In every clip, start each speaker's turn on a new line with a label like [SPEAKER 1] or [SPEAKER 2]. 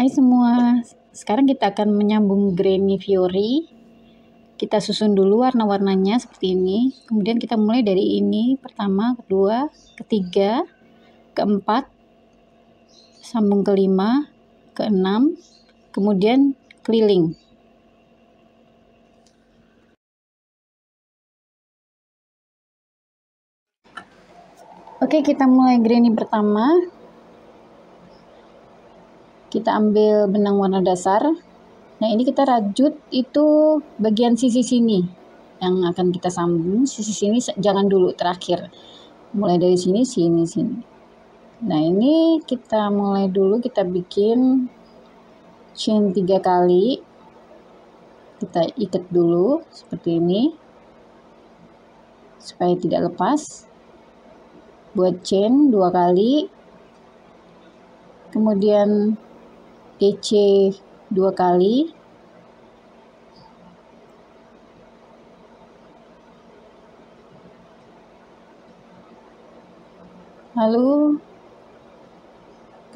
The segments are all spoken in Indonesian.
[SPEAKER 1] Hai semua, sekarang kita akan menyambung Granny Fiori. Kita susun dulu warna-warnanya seperti ini. Kemudian kita mulai dari ini, pertama, kedua, ketiga, keempat, sambung kelima, keenam, kemudian keliling. Oke, kita mulai Granny pertama. Kita ambil benang warna dasar. Nah, ini kita rajut itu bagian sisi sini yang akan kita sambung. Sisi sini jangan dulu, terakhir. Mulai dari sini, sini, sini. Nah, ini kita mulai dulu, kita bikin chain 3 kali. Kita ikat dulu seperti ini supaya tidak lepas. Buat chain 2 kali. Kemudian DC 2 kali. Lalu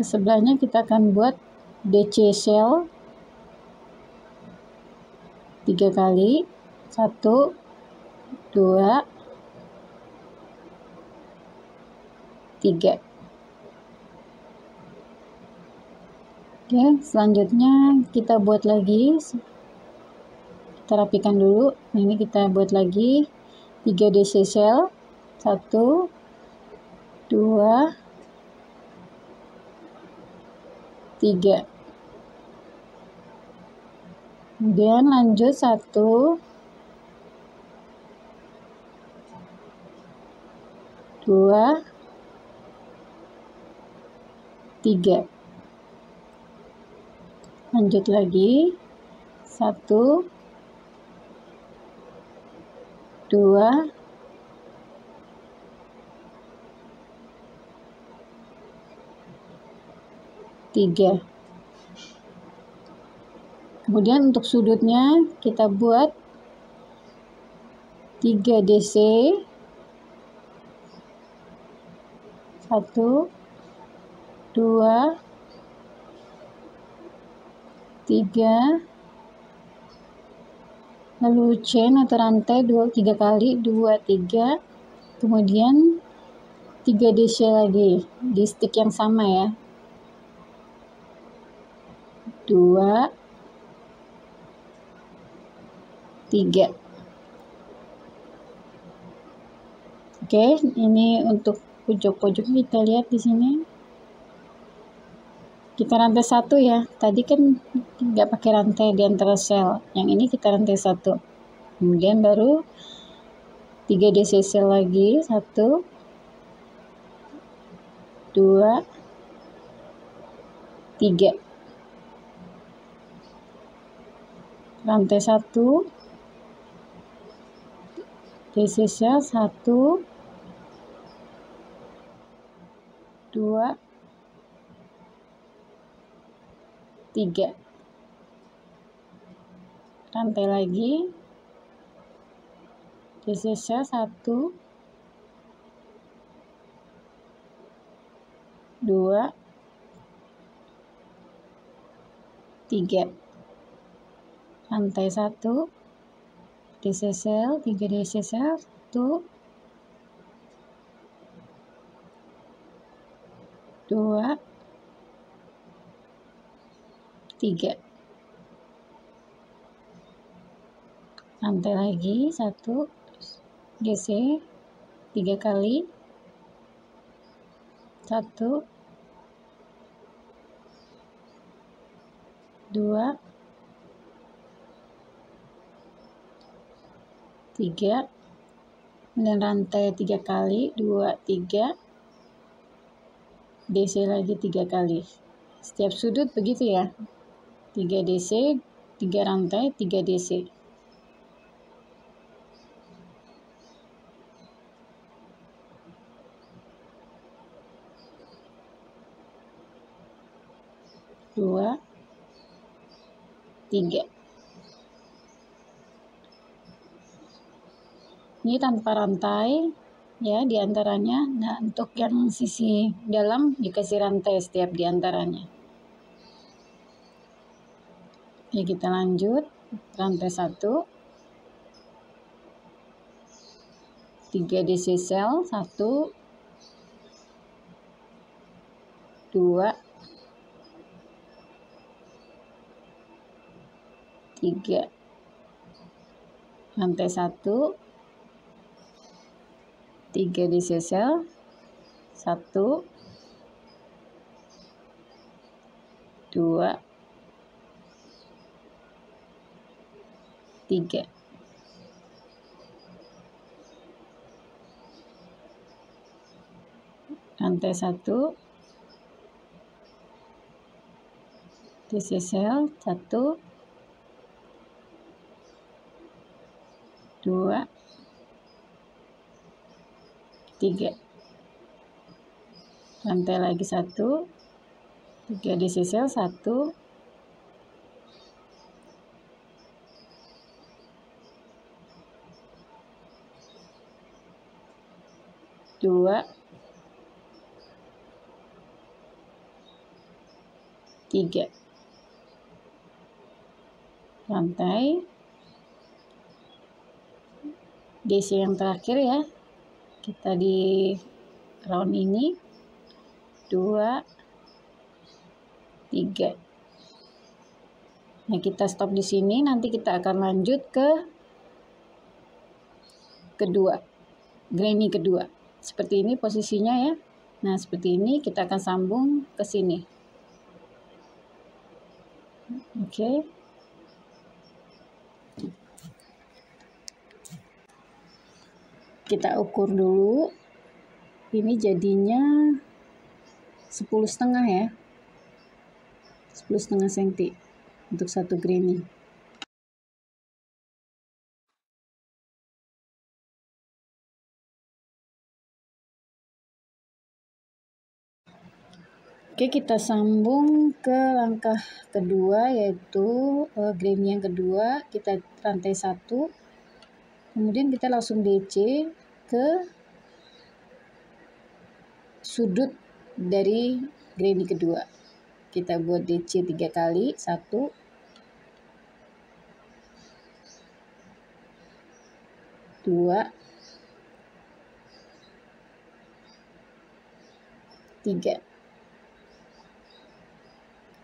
[SPEAKER 1] ke sebelahnya kita akan buat DC shell 3 kali. 1, 2, 3. Oke, selanjutnya kita buat lagi. Kita rapikan dulu. Ini kita buat lagi 3 DC shell. 1, 2, 3. Kemudian lanjut 1, 2, 3. Lanjut lagi 1, 2, 3. Kemudian untuk sudutnya kita buat 3 DC. 1, 2, 3. Lalu chain atau rantai 3 kali, 2, 3. Kemudian 3 DC lagi di stick yang sama ya. 2, 3. Oke, ini untuk pojok-pojok kita lihat di sini. Kita rantai 1 ya. Tadi kan nggak pakai rantai di antara shell. Yang ini kita rantai 1. Kemudian baru 3 DC shell lagi. 1, 2, 3. Rantai 1. DC shell 1, 2, 3. Rantai lagi. DC shell 1, 2, 3. Rantai 1. DC shell, 3 DC shell, 1, 2, 3. Rantai lagi 1 DC 3 kali. 1, 2, 3. Dan rantai 3 kali, 2, 3. DC lagi 3 kali. Setiap sudut begitu ya. 3 DC, 3 rantai, 3 DC. Dua, 3. Ini tanpa rantai ya diantaranya. Nah, untuk yang sisi dalam dikasih rantai setiap diantaranya. Ya, kita lanjut rantai 1, 3 DC cell, 1, 2, 3. Rantai 1, 3 DC cell, 1, 2, 3. Rantai 1, DC cell, 1, 2, 3. Rantai lagi 1, 3 DC cell, 1, 2, 3. Rantai DC yang terakhir ya, kita di round ini 2, 3. Nah, kita stop di sini, nanti kita akan lanjut ke kedua, granny kedua. Seperti ini posisinya ya. Nah, seperti ini kita akan sambung ke sini. Oke. Kita ukur dulu. Ini jadinya 10,5 ya. 10,5 cm untuk satu granny. Oke, kita sambung ke langkah kedua, yaitu granny yang kedua. Kita rantai 1, kemudian kita langsung DC ke sudut dari granny kedua. Kita buat DC 3 kali, 1, 2, 3.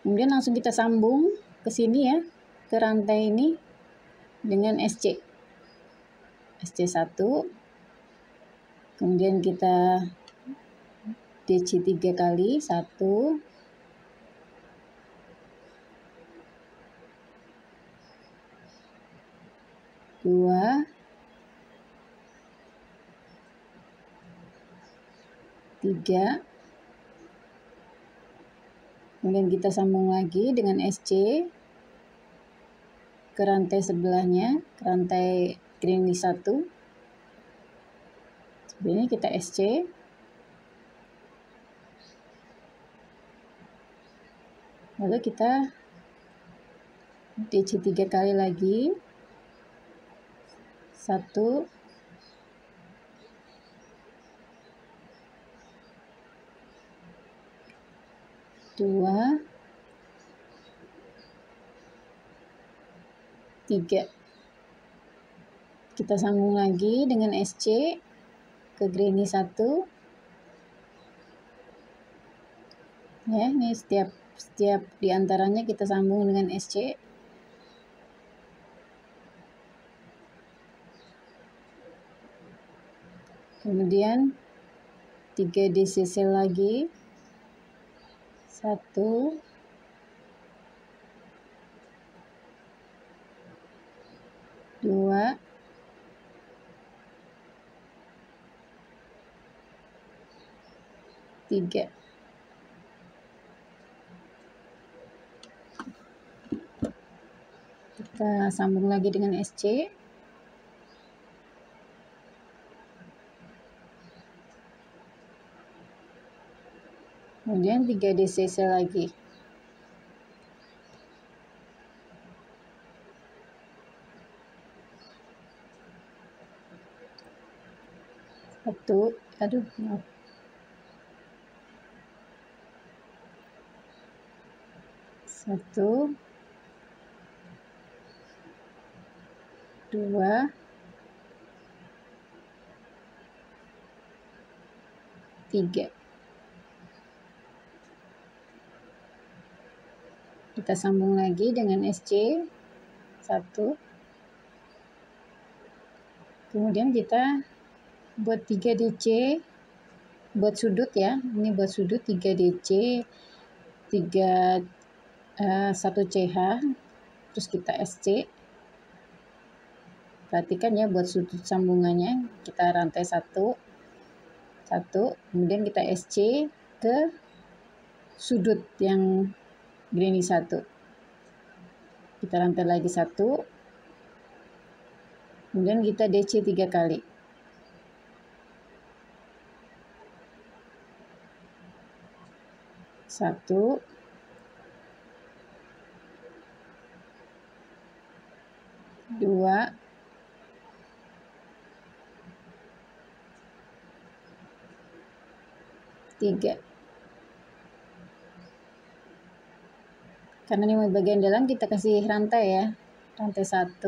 [SPEAKER 1] Kemudian langsung kita sambung ke sini ya, ke rantai ini dengan SC. SC1. Kemudian kita DC 3 kali, 1, 2, 3. Kemudian kita sambung lagi dengan SC ke rantai sebelahnya, ke rantai granny 1. Sebenarnya kita SC. Lalu kita DC 3 kali lagi. 1, 2, 3. Kita sambung lagi dengan SC ke granny 1. Ya, ini setiap diantaranya kita sambung dengan SC. Kemudian 3 DC cell lagi. 1, 2, 3. Kita sambung lagi dengan SC. Kemudian 3 DC cell lagi. 1, aduh, maaf. 1, 2, 3. Kita sambung lagi dengan SC 1. Kemudian kita buat 3 DC, buat sudut ya. Ini buat sudut 3 DC, 1 CH, terus kita SC. Perhatikan ya, buat sudut sambungannya kita rantai 1, kemudian kita SC ke sudut yang granny 1. Kita rantai lagi 1, kemudian kita DC 3 kali. 1, 2, 3. Karena ini bagian dalam kita kasih rantai ya. Rantai 1,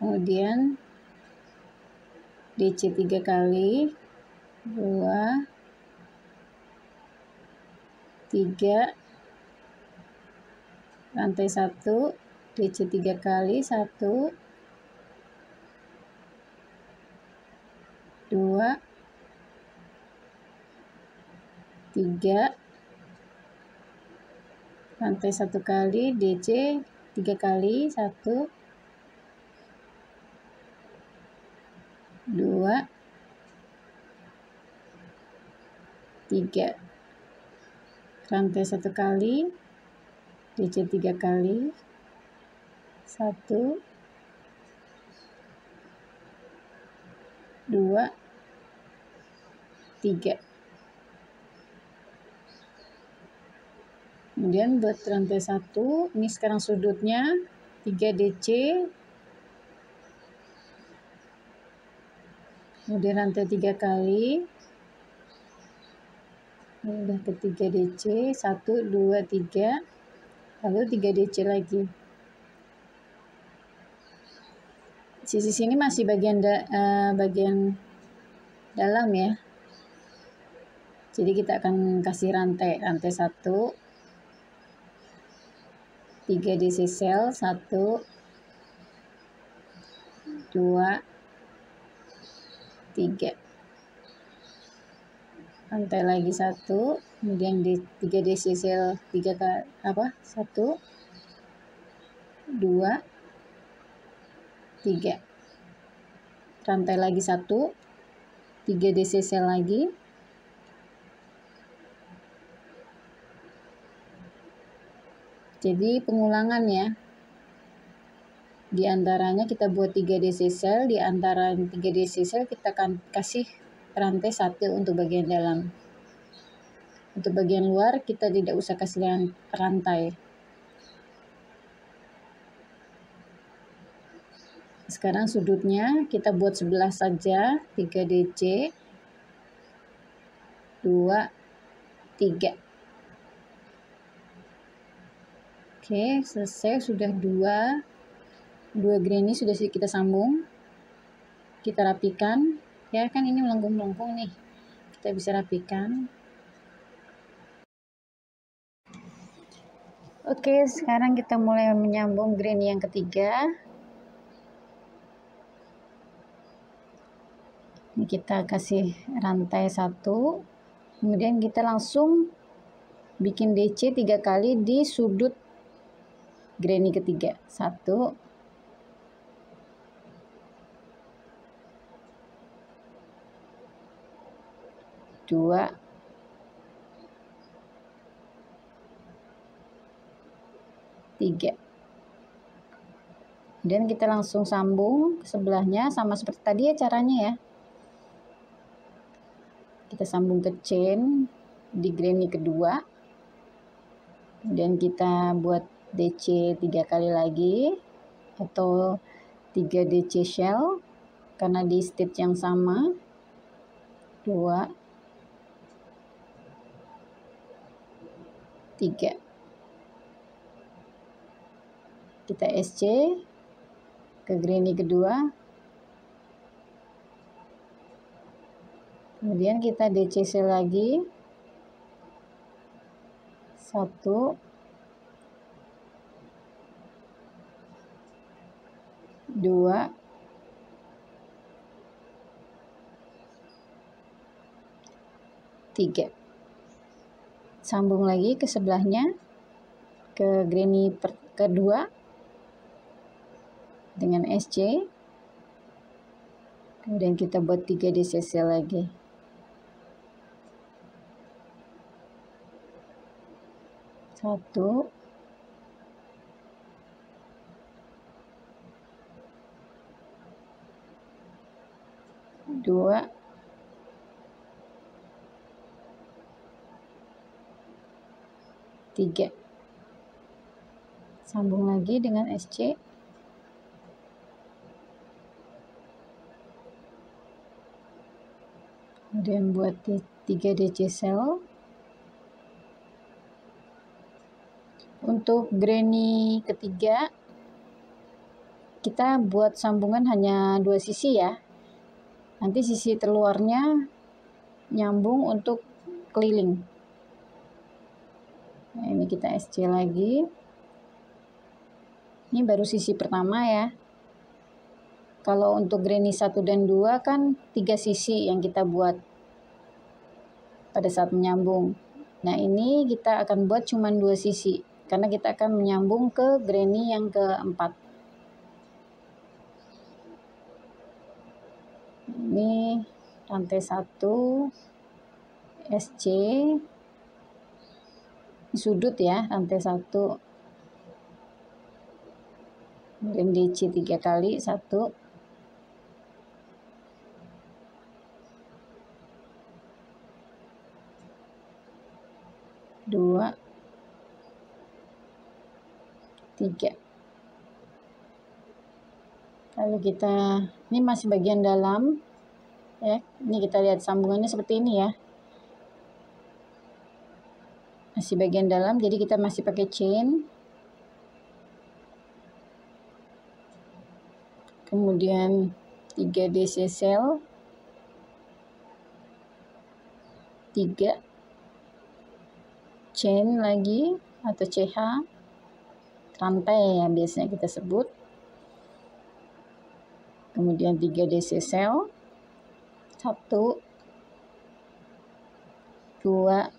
[SPEAKER 1] kemudian DC 3 kali, 2, 3, rantai 1, DC 3 kali, 1, 2, 3, rantai 1 kali, DC 3 kali, 1, 2, 3, rantai 1 kali, DC 3 kali, 1, 2, 3. Kemudian buat rantai 1, ini sekarang sudutnya 3 DC, kemudian rantai 3 kali, ini udah ke 3 DC, 1, 2, 3, lalu 3 DC lagi. Sisi sini masih bagian dalam ya. Jadi kita akan kasih rantai 1, 3 DC sel, 1, 2, 3. Rantai lagi 1, kemudian 3 DC sel 3 kali 1, 2, 3. Rantai lagi 1, 3 DC sel lagi, jadi pengulangan ya. Di antaranya kita buat 3 DC sel, di antara 3 DC sel kita akan kasih rantai 1 untuk bagian dalam. Untuk bagian luar kita tidak usah kasih rantai. Sekarang sudutnya kita buat sebelah saja, 3 DC, 2, 3. Oke, selesai, sudah 2 granny sudah kita sambung. Kita rapikan. Ya kan ini melengkung-melengkung nih. Kita bisa rapikan. Oke, sekarang kita mulai menyambung granny yang ketiga. Ini kita kasih rantai 1. Kemudian kita langsung bikin DC 3 kali di sudut granny ketiga. 1, 2, 3. Dan kita langsung sambung ke sebelahnya sama seperti tadi ya caranya ya. Kita sambung ke chain di granny kedua. Kemudian kita buat DC 3 kali lagi atau 3 DC shell karena di stitch yang sama. 2, 3. Kita SC ke granny kedua. Kemudian kita DCC lagi. 1, 2, 3. Sambung lagi ke sebelahnya, ke granny kedua dengan SC. Kemudian kita buat 3 DCC lagi. 1, 2, 3. Sambung lagi dengan SC. Kemudian buat 3 DC cell. Untuk granny ketiga, kita buat sambungan hanya 2 sisi ya. Nanti sisi terluarnya nyambung untuk keliling. Nah, ini kita SC lagi. Ini baru sisi pertama ya. Kalau untuk granny 1 dan 2 kan 3 sisi yang kita buat pada saat menyambung. Nah, ini kita akan buat cuma 2 sisi karena kita akan menyambung ke granny yang keempat. Ini rantai 1 SC di sudut ya, rantai 1. Kemudian DC 3 kali, 1, 2, 3. Lalu kita, ini masih bagian dalam ya, ini kita lihat sambungannya seperti ini ya, masih bagian dalam, jadi kita masih pakai chain. Kemudian 3 DC cell, 3 chain lagi atau CH, rantai ya biasanya kita sebut. Kemudian 3 DC cell, 1, 2,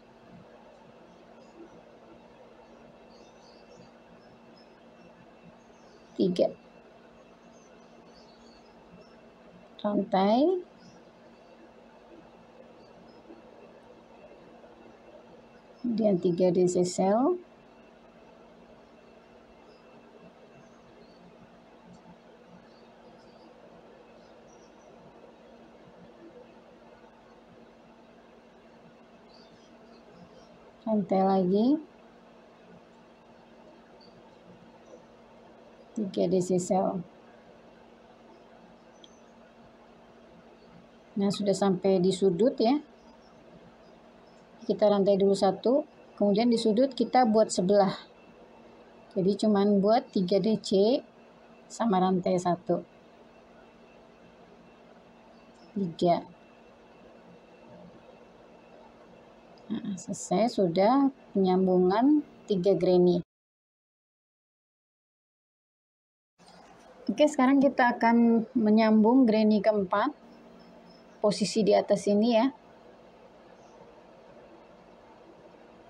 [SPEAKER 1] 3. Rantai, kemudian 3 DC cell, rantai lagi, 3 DC cell. Nah, sudah sampai di sudut ya. Kita rantai dulu 1, kemudian di sudut kita buat sebelah. Jadi cuman buat 3 DC sama rantai 1. 3. Nah, selesai sudah penyambungan 3 granny. Oke, sekarang kita akan menyambung granny keempat. Posisi di atas ini ya.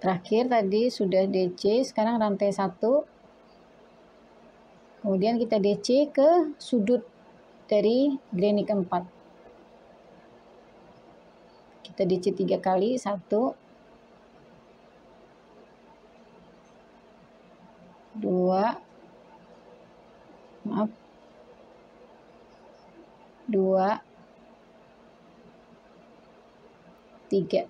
[SPEAKER 1] Terakhir tadi sudah DC, sekarang rantai 1. Kemudian kita DC ke sudut dari granny keempat. Kita DC 3 kali, 1, 2, 2, 3.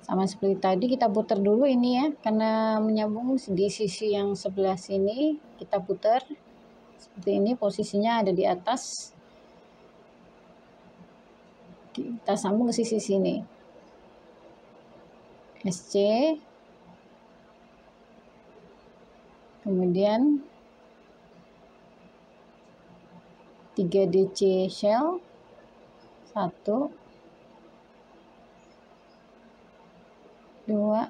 [SPEAKER 1] Sama seperti tadi kita putar dulu ini ya, karena menyambung di sisi yang sebelah sini kita putar seperti ini, posisinya ada di atas. Kita sambung ke sisi sini, SC, kemudian 3 DC shell, 1, 2,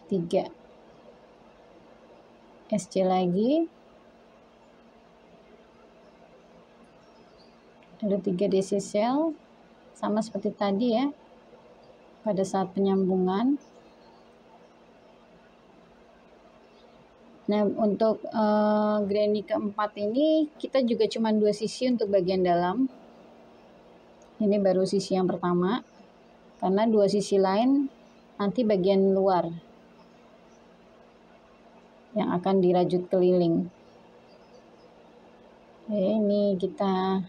[SPEAKER 1] 3, SC lagi, lalu 3 DC shell, sama seperti tadi ya, pada saat penyambungan. Nah, untuk granny keempat ini kita juga cuma 2 sisi untuk bagian dalam. Ini baru sisi yang pertama, karena 2 sisi lain nanti bagian luar yang akan dirajut keliling. Oke, ini kita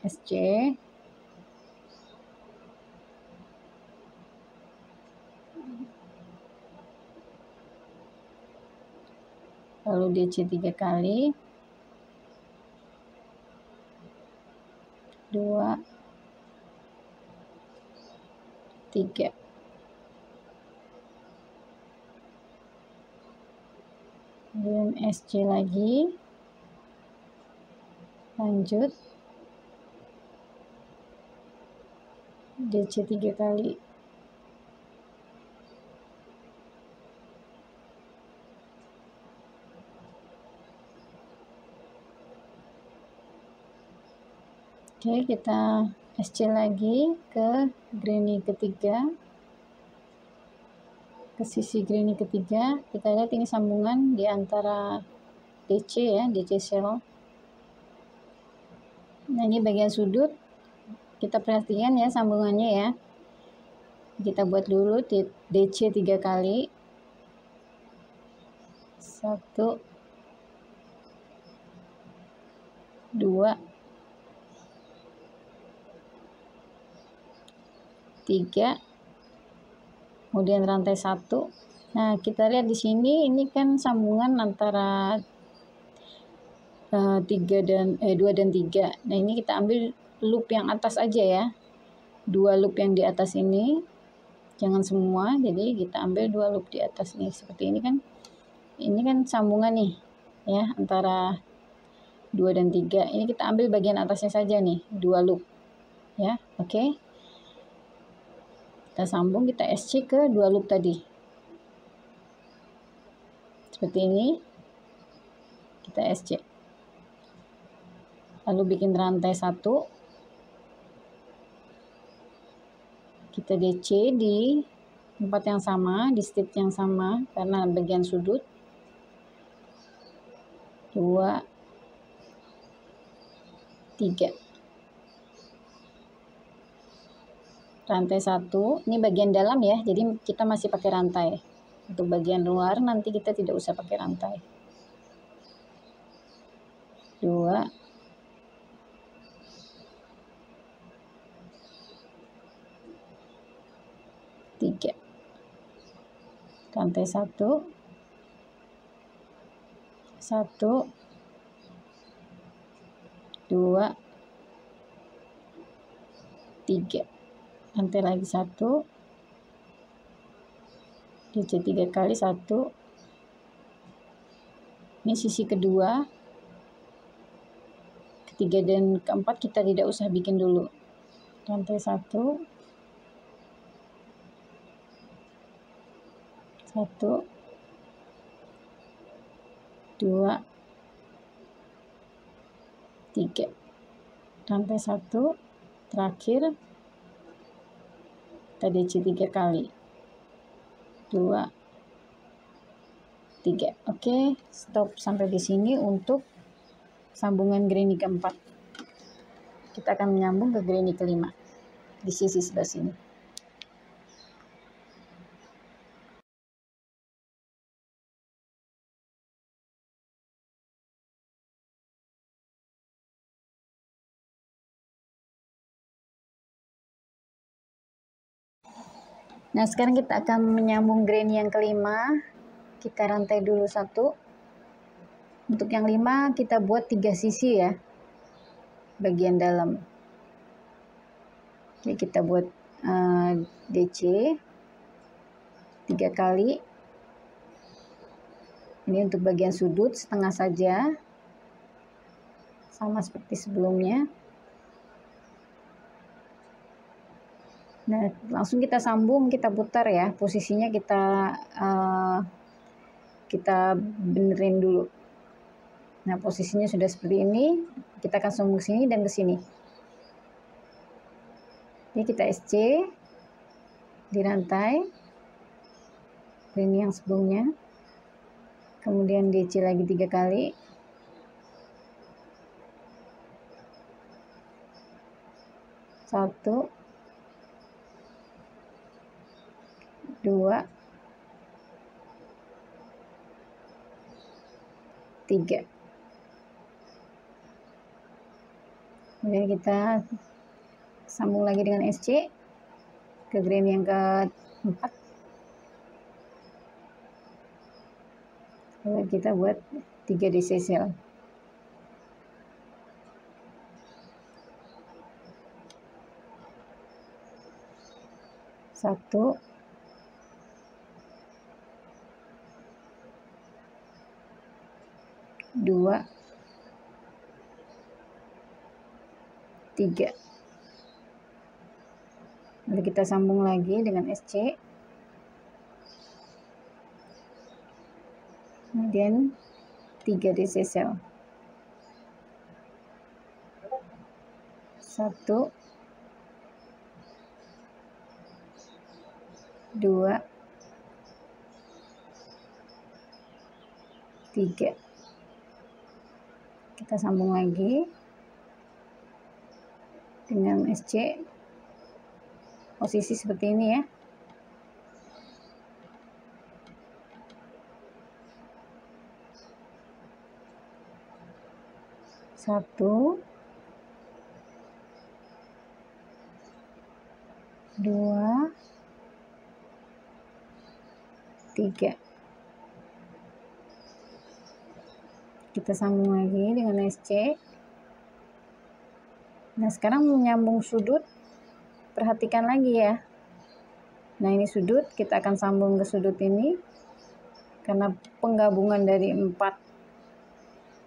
[SPEAKER 1] SC. Lalu DC 3 kali, 2, 3. Kemudian SC lagi, lanjut, DC 3 kali, oke, kita SC lagi ke granny ketiga, ke sisi granny ketiga. Kita lihat ini sambungan di antara DC ya, DC shell. Nah, ini bagian sudut, kita perhatikan ya sambungannya ya. Kita buat dulu DC 3 kali, 1, 2, 3, kemudian rantai 1. Nah, kita lihat di sini ini kan sambungan antara 2 dan 3. Nah, ini kita ambil loop yang atas aja ya. 2 loop yang di atas ini, jangan semua. Jadi kita ambil 2 loop di atas nih, seperti ini kan. Ini kan sambungan nih ya antara 2 dan 3. Ini kita ambil bagian atasnya saja nih, 2 loop. Ya, oke. Kita sambung, kita SC ke 2 loop tadi. Seperti ini. Kita SC. Lalu bikin rantai 1. Kita DC di tempat yang sama, di stitch yang sama, karena bagian sudut. 2, 3. Rantai 1, ini bagian dalam ya, jadi kita masih pakai rantai. Untuk bagian luar nanti kita tidak usah pakai rantai. 2, 3. Rantai 1, 1, 2, 3. Rantai lagi 1, DC 3 kali, 1. Ini sisi kedua. Ketiga dan keempat kita tidak usah bikin dulu. Rantai 1, 1, 2, 3. Rantai 1, terakhir kita DC 3 kali, 2, 3. Oke, stop sampai di sini untuk sambungan granny keempat. Kita akan menyambung ke granny kelima di sisi sebelah sini. Nah, sekarang kita akan menyambung granny yang kelima. Kita rantai dulu 1. Untuk yang 5 kita buat 3 sisi ya, bagian dalam. Jadi kita buat DC 3 kali, Ini untuk bagian sudut setengah saja, sama seperti sebelumnya. Nah, langsung kita sambung, kita putar ya, posisinya kita benerin dulu. Nah, posisinya sudah seperti ini, kita akan sambung ke sini dan ke sini. Ini kita SC di rantai ini yang sebelumnya, kemudian DC lagi 3 kali, satu, dua, tiga. Kemudian kita sambung lagi dengan SC ke grain yang keempat. Lalu kita buat 3 DC cell. Satu, dua, tiga. Lalu kita sambung lagi dengan SC. Kemudian 3 DC cell. Satu, dua, tiga. Kita sambung lagi dengan SC, posisi seperti ini ya. Satu, dua, tiga. Kita sambung lagi dengan SC. Nah, sekarang menyambung sudut, perhatikan lagi ya. Nah, ini sudut, kita akan sambung ke sudut ini karena penggabungan dari 4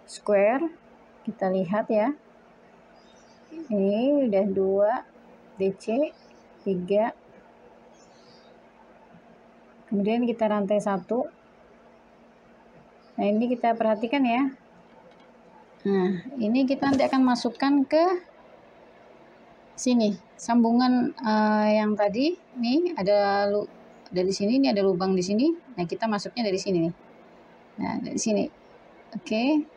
[SPEAKER 1] square. Kita lihat ya, ini udah 2 DC, 3, kemudian kita rantai 1. Nah, ini kita perhatikan ya. Nah, ini kita nanti akan masukkan ke sini, sambungan yang tadi nih ada dari sini, ini ada lubang di sini. Nah, kita masuknya dari sini nih. Nah, dari sini. Oke.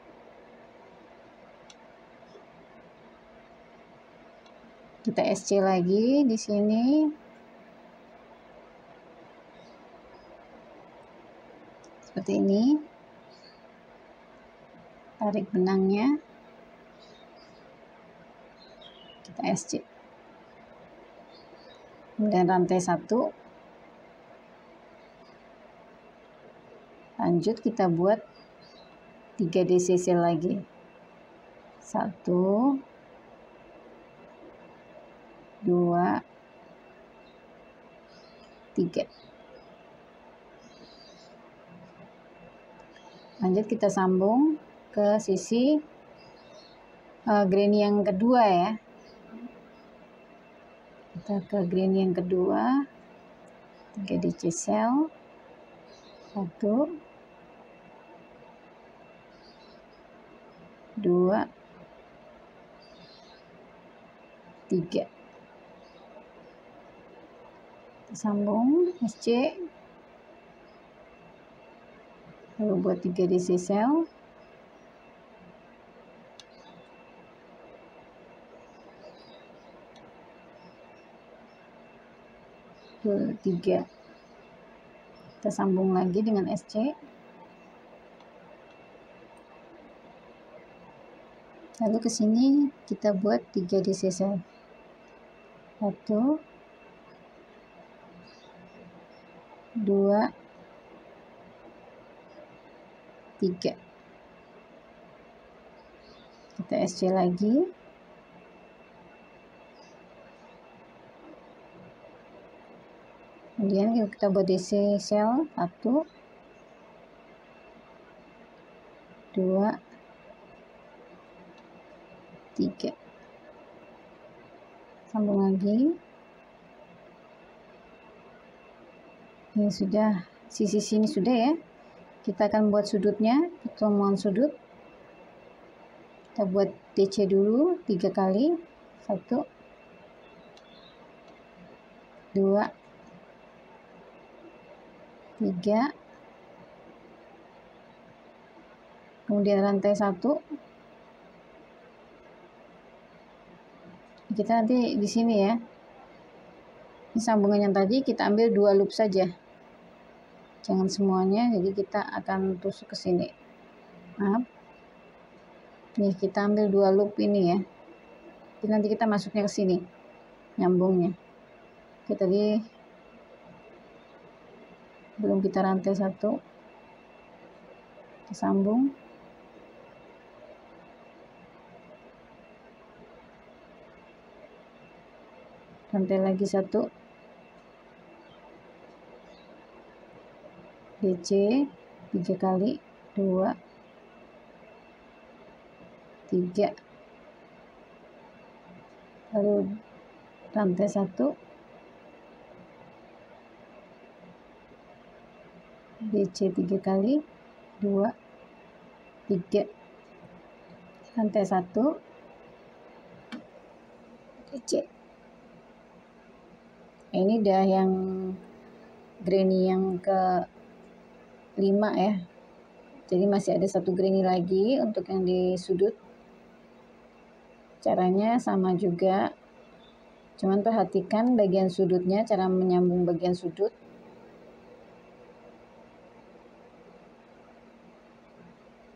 [SPEAKER 1] Kita SC lagi di sini. Seperti ini. Tarik benangnya. Kita SC. Kemudian rantai 1. Lanjut kita buat 3 DC cell lagi. 1, 2, 3. Lanjut kita sambung ke sisi grain yang kedua ya. Kita ke grain yang kedua, 3 DC cell, 1, 2, 3. Kita sambung SC, lalu buat 3 DC cell. Tiga. Kita sambung lagi dengan SC. Lalu ke sini kita buat 3 DC cell. 1, 2, 3. Kita SC lagi. Kemudian kita buat DC cell 1, 2, 3. Sambung lagi. Ini sudah, sisi sini sudah ya. Kita akan buat sudutnya, pertemuan sudut. Kita buat DC dulu 3 kali. 1, 2, 3. Kemudian rantai 1. Kita nanti di sini ya. Ini sambungan yang tadi kita ambil 2 loop saja. Jangan semuanya, jadi kita akan tusuk ke sini. Maaf. Nih, kita ambil 2 loop ini ya. Jadi nanti kita masuknya ke sini. Nyambungnya. Oke, tadi belum kita rantai 1. Kita sambung. Rantai lagi 1. DC 3 kali. 2, 3. Lalu rantai 1. DC 3 kali. 2, 3. Rantai 1. DC. Ini udah yang granny yang ke 5 ya. Jadi masih ada 1 granny lagi untuk yang di sudut. Caranya sama juga. Cuman perhatikan bagian sudutnya, cara menyambung bagian sudut.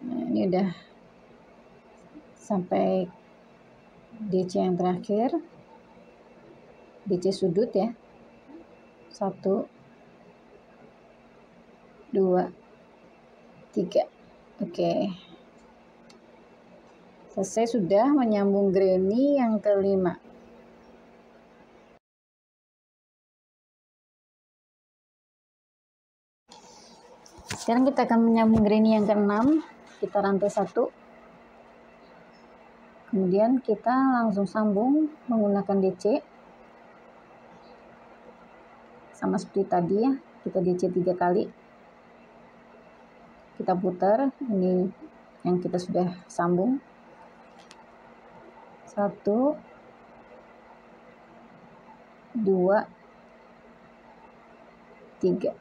[SPEAKER 1] Nah, ini udah sampai DC yang terakhir. DC sudut ya. 1, 2, 3. Oke. Selesai sudah menyambung granny yang ke-5. Sekarang kita akan menyambung granny yang ke-6. Kita rantai 1. Kemudian kita langsung sambung menggunakan DC. Sama seperti tadi ya, kita DC 3 kali. Kita putar, ini yang kita sudah sambung. 1, 2, 3.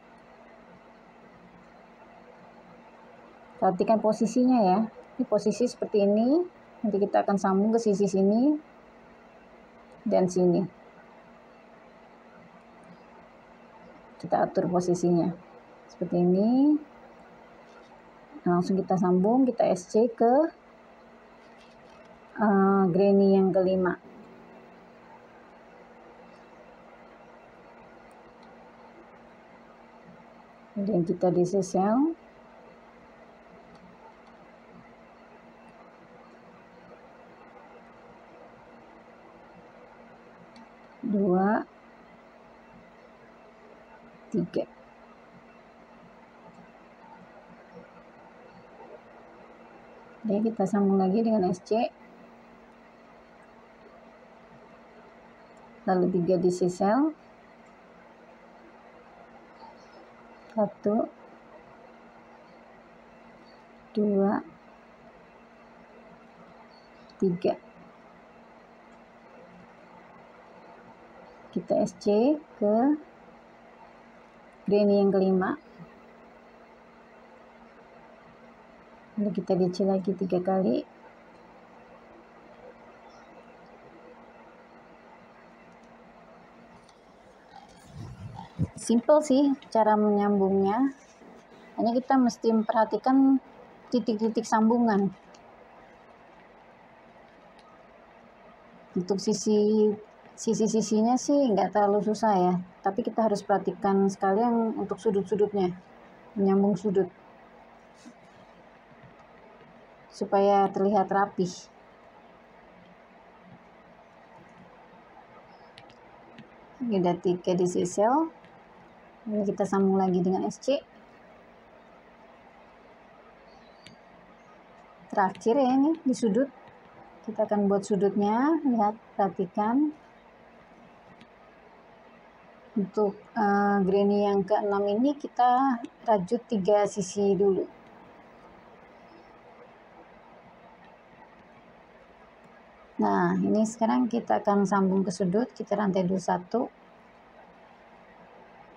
[SPEAKER 1] Perhatikan posisinya ya. Ini posisi seperti ini. Nanti kita akan sambung ke sisi sini dan sini. Kita atur posisinya seperti ini. Langsung kita sambung, kita SC ke granny yang ke-5. Kemudian kita DC cell. Dua, 3. Jadi kita sambung lagi dengan SC. Lalu 3 DC cell. 1, 2, 3. Kita SC ke granny yang ke-5. Lalu kita DC lagi 3 kali. Simple sih cara menyambungnya. Hanya kita mesti memperhatikan titik-titik sambungan. Untuk sisi-sisinya sih nggak terlalu susah ya, tapi kita harus perhatikan sekalian untuk sudut-sudutnya, menyambung sudut supaya terlihat rapih. Ini udah 3 DC cell. Ini kita sambung lagi dengan SC. terakhir ya, ini di sudut. Kita akan buat sudutnya, lihat, perhatikan. Untuk granny yang ke-6 ini kita rajut 3 sisi dulu. Nah, ini sekarang kita akan sambung ke sudut, kita rantai dulu 1.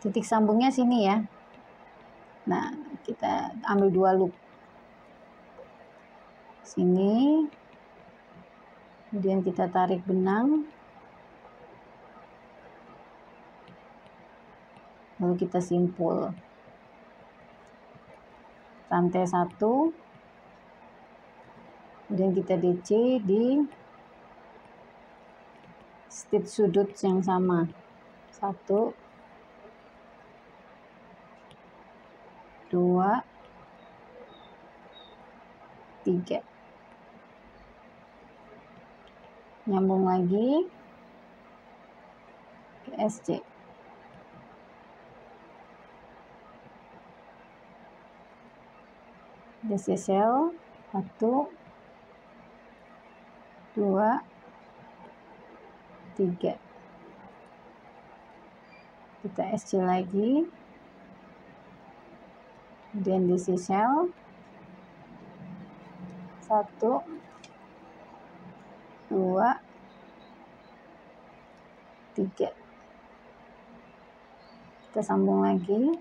[SPEAKER 1] Titik sambungnya sini ya. Nah, kita ambil 2 loop. Sini. Kemudian kita tarik benang. Lalu kita simpul. Rantai 1. Kemudian kita DC di stitch sudut yang sama. 1, 2, 3. Nyambung lagi ke SC. DC cell 1, 2, 3. Kita SC lagi, kemudian DC cell 1, 2, 3. Kita sambung lagi.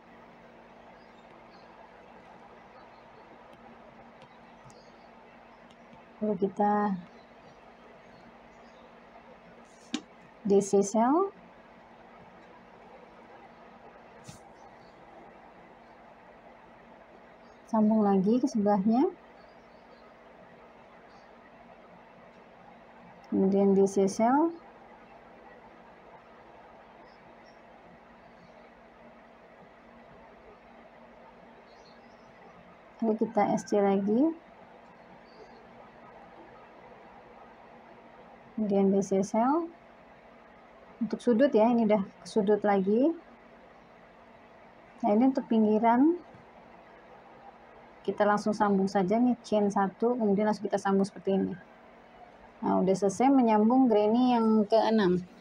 [SPEAKER 1] Lalu kita DC cell, sambung lagi ke sebelahnya, kemudian DC cell, lalu kita SC lagi, kemudian DC cell. Untuk sudut ya, ini udah ke sudut lagi. Nah, ini untuk pinggiran kita langsung sambung saja nih, chain 1, kemudian langsung kita sambung seperti ini. Nah, udah selesai menyambung granny yang ke-6.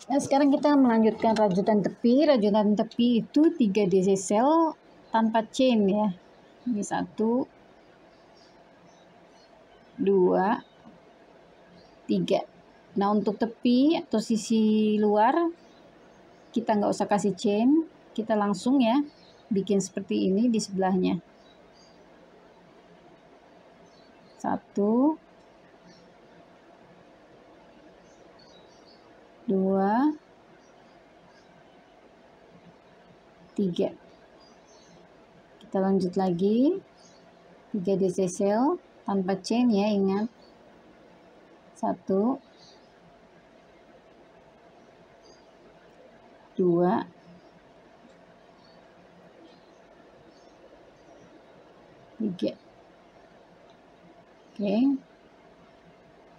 [SPEAKER 1] Nah, sekarang kita melanjutkan rajutan tepi. Rajutan tepi itu 3 DC cell tanpa chain ya. Ini 1, 2, 3. Nah, untuk tepi atau sisi luar kita nggak usah kasih chain, kita langsung ya bikin seperti ini di sebelahnya. 1, 2, 3. Kita lanjut lagi, 3 DC cell tanpa chain ya, ingat. 1, 2, 3. Oke,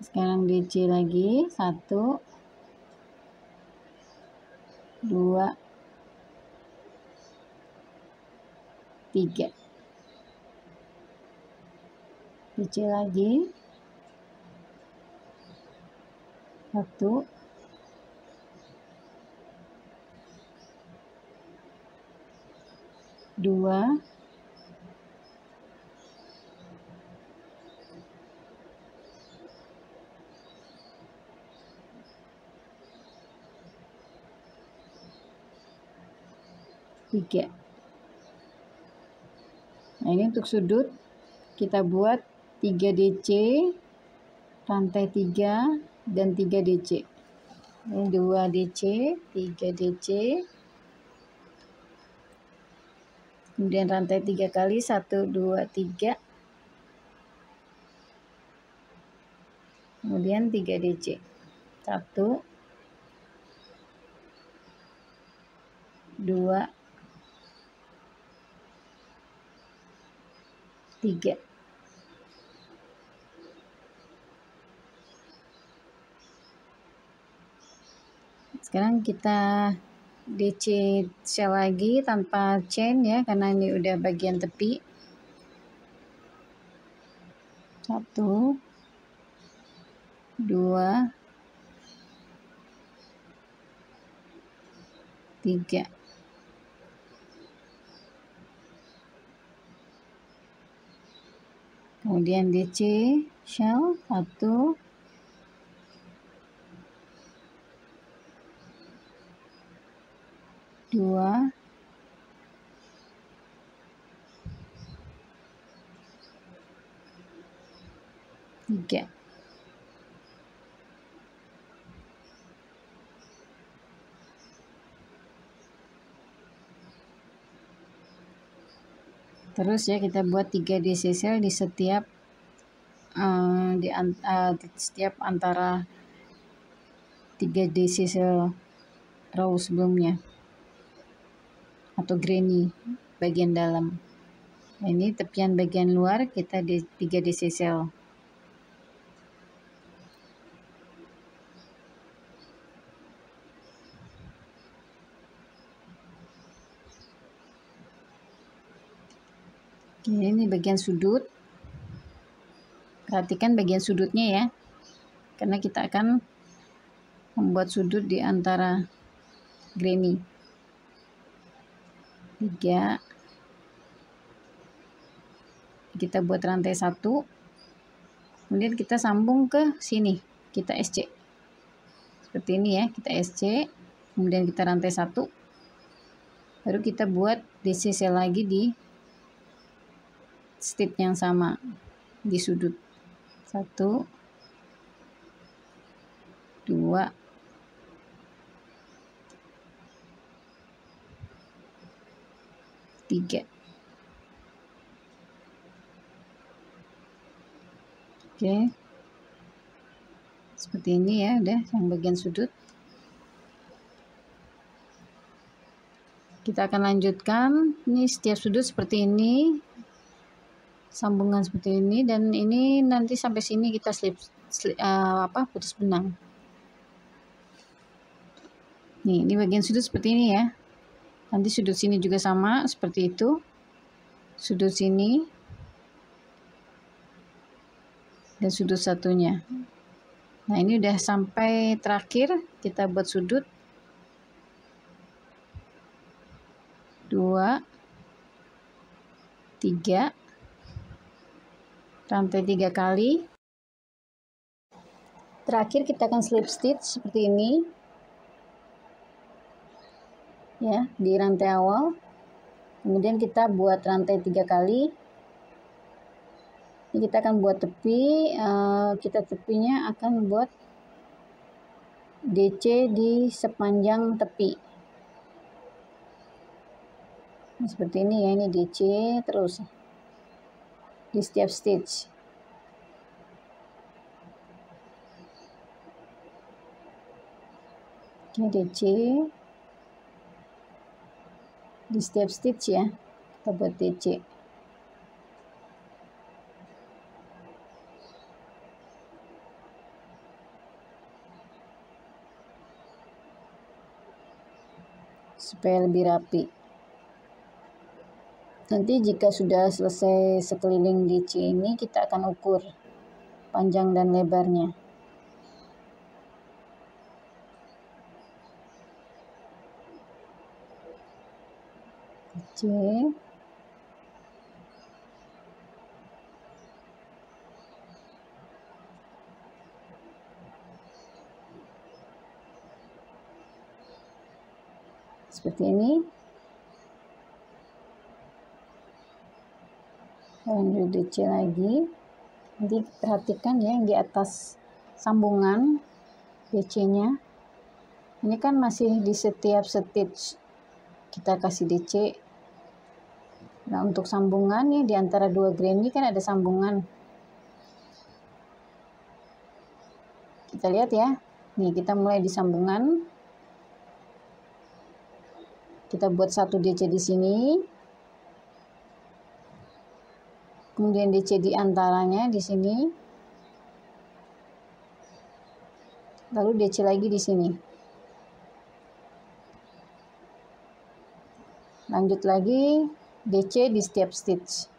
[SPEAKER 1] sekarang DC lagi, 1, 2, 3. DC lagi, 1, 2, 3. Nah, ini untuk sudut kita buat 3 DC, rantai 3 dan 3 DC. Ini 2 DC, 3 DC. Kemudian rantai 3 kali, 1, 2, 3. Kemudian 3 DC. 1, 2, 3. Sekarang kita DC sel lagi tanpa chain ya, karena ini udah bagian tepi. 1, 2, 3. Kemudian DC shell 1, 2, 3. Terus ya kita buat 3 DC cell di setiap setiap antara 3 DC cell row sebelumnya atau granny bagian dalam. Nah, ini tepian bagian luar kita di 3 DC cell. Oke, ini bagian sudut. Perhatikan bagian sudutnya ya, karena kita akan membuat sudut di antara granny. 3. Kita buat rantai 1, kemudian kita sambung ke sini, kita SC seperti ini ya, kita SC, kemudian kita rantai 1, baru kita buat DC cell lagi di stitch yang sama di sudut. 1, 2, 3. Oke, seperti ini ya, udah yang bagian sudut. Kita akan lanjutkan. Ini setiap sudut seperti ini, sambungan seperti ini, dan ini nanti sampai sini kita putus benang. Nih, ini bagian sudut seperti ini ya. Nanti sudut sini juga sama seperti itu. Sudut sini dan sudut satunya. Nah, ini udah sampai terakhir, kita buat sudut 2, 3, rantai 3 kali. Terakhir kita akan slip stitch seperti ini ya, di rantai awal. Kemudian kita buat rantai 3 kali. Ini kita akan buat tepi, kita tepinya akan buat DC di sepanjang tepi. Nah, seperti ini ya, ini DC terus di setiap stitch. Ini DC di setiap stitch ya, kita buat DC. Supaya lebih rapi. Nanti jika sudah selesai sekeliling DC ini, kita akan ukur panjang dan lebarnya. DC. Seperti ini. Lanjut DC lagi. Nanti perhatikan ya, yang di atas sambungan DC-nya. Ini kan masih di setiap stitch kita kasih DC. Nah, untuk sambungan nih di antara 2 granny kan ada sambungan. Kita lihat ya. Nih, kita mulai di sambungan. Kita buat 1 DC di sini. Kemudian DC di antaranya di sini. Lalu DC lagi di sini. Lanjut lagi DC di setiap stitch.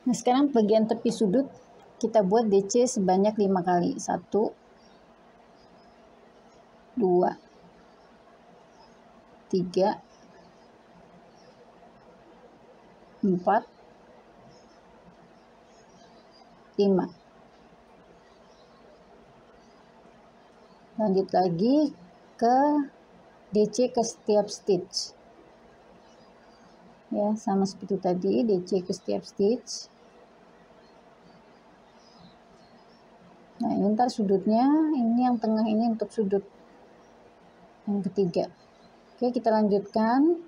[SPEAKER 1] Nah, sekarang bagian tepi sudut kita buat DC sebanyak 5 kali. 1, 2, 3, 4, 5. Lanjut lagi ke DC ke setiap stitch. Ya, sama seperti tadi, DC ke setiap stitch. Nah, ini ntar sudutnya, ini yang tengah ini untuk sudut yang ketiga. Oke, kita lanjutkan.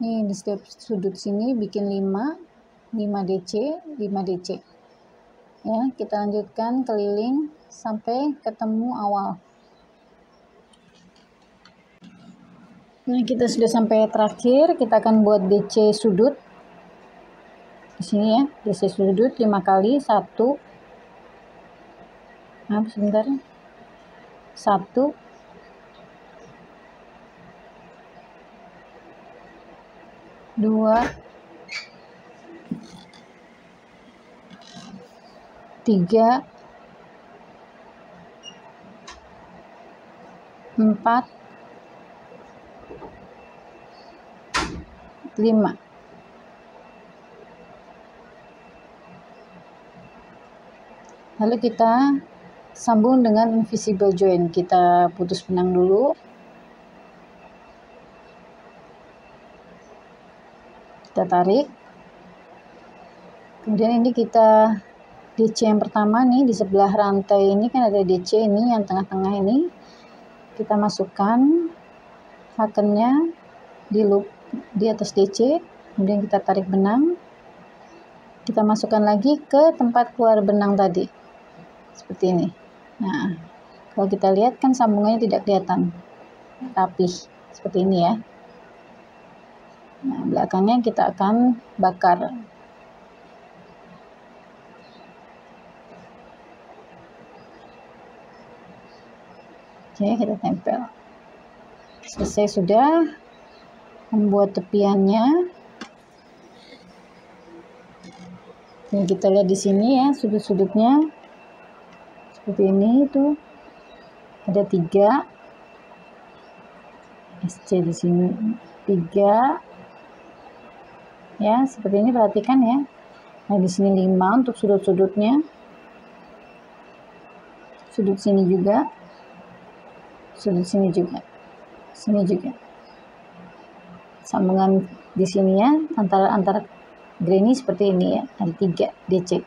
[SPEAKER 1] Nih, di setiap sudut sini bikin 5 DC, 5 DC. Ya, kita lanjutkan keliling sampai ketemu awal. Nah, kita sudah sampai terakhir, kita akan buat DC sudut. Di sini ya, DC sudut 5 kali, 1, sebentar, 1, 2, 3, 4, 5. Lalu kita sambung dengan invisible join. Kita putus benang dulu. Kita tarik. Kemudian ini kita DC yang pertama nih, di sebelah rantai ini kan ada DC ini yang tengah-tengah ini. Kita masukkan hakennya di loop di atas DC. Kemudian kita tarik benang. Kita masukkan lagi ke tempat keluar benang tadi. Seperti ini. Nah, kalau kita lihat kan sambungannya tidak kelihatan rapih seperti ini ya. Nah, belakangnya kita akan bakar. Oke, kita tempel. Selesai sudah membuat tepiannya. Ini kita lihat di sini ya, sudut-sudutnya seperti ini. Itu ada 3 SC di sini, 3 ya, seperti ini, perhatikan ya. Nah, di sini 5 untuk sudut-sudutnya, sudut sini juga, sudut sini juga, sini juga. Sambungan di sini ya, antara granny seperti ini ya, ada 3 DC.